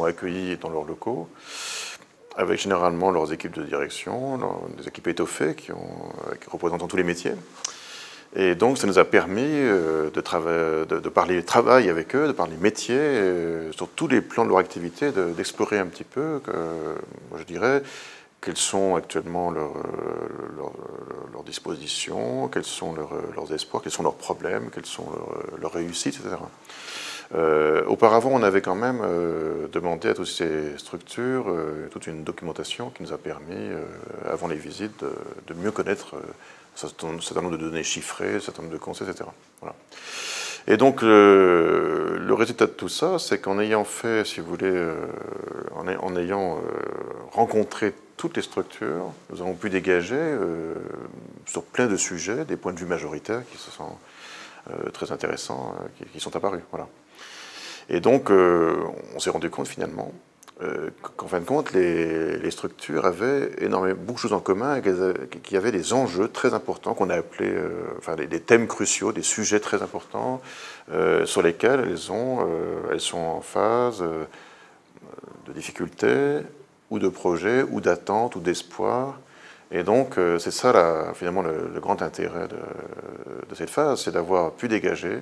accueillis dans leurs locaux, avec généralement leurs équipes de direction, des équipes étoffées qui représentant tous les métiers. Et donc ça nous a permis de parler travail avec eux, de parler métier, sur tous les plans de leur activité, d'explorer un petit peu, je dirais, quelles sont actuellement leurs dispositions, quels sont leurs espoirs, quels sont leurs problèmes, quelles sont leurs réussites, etc. Auparavant, on avait quand même demandé à toutes ces structures toute une documentation qui nous a permis, avant les visites, de mieux connaître un certain nombre de données chiffrées, un certain nombre de conseils, etc. Voilà. Et donc, le résultat de tout ça, c'est qu'en ayant fait, si vous voulez, en ayant rencontré toutes les structures, nous avons pu dégager sur plein de sujets des points de vue majoritaires qui se sont très intéressants, qui sont apparus. Voilà. Et donc, on s'est rendu compte finalement qu'en fin de compte, les structures avaient beaucoup de choses en commun et qu'il y avait des enjeux très importants qu'on a appelés, des thèmes cruciaux, des sujets très importants sur lesquels elles sont en phase de difficultés ou de projets ou d'attentes ou d'espoir. Et donc, c'est ça, finalement, le grand intérêt de cette phase, c'est d'avoir pu dégager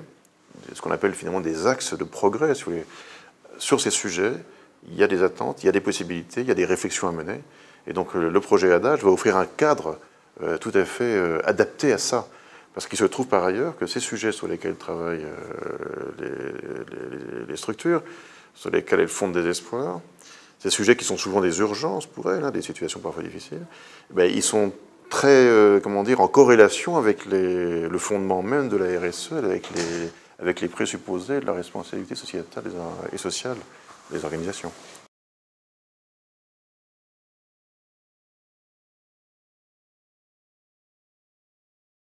ce qu'on appelle finalement des axes de progrès. Si vous voulez. Sur ces sujets, il y a des attentes, il y a des possibilités, il y a des réflexions à mener. Et donc, le projet Adage va offrir un cadre tout à fait adapté à ça. Parce qu'il se trouve par ailleurs que ces sujets sur lesquels travaillent les structures, sur lesquels elles fondent des espoirs, ces sujets qui sont souvent des urgences pour elles, des situations parfois difficiles, ils sont très, en corrélation avec le fondement même de la RSE, avec les présupposés de la responsabilité sociétale et sociale des organisations.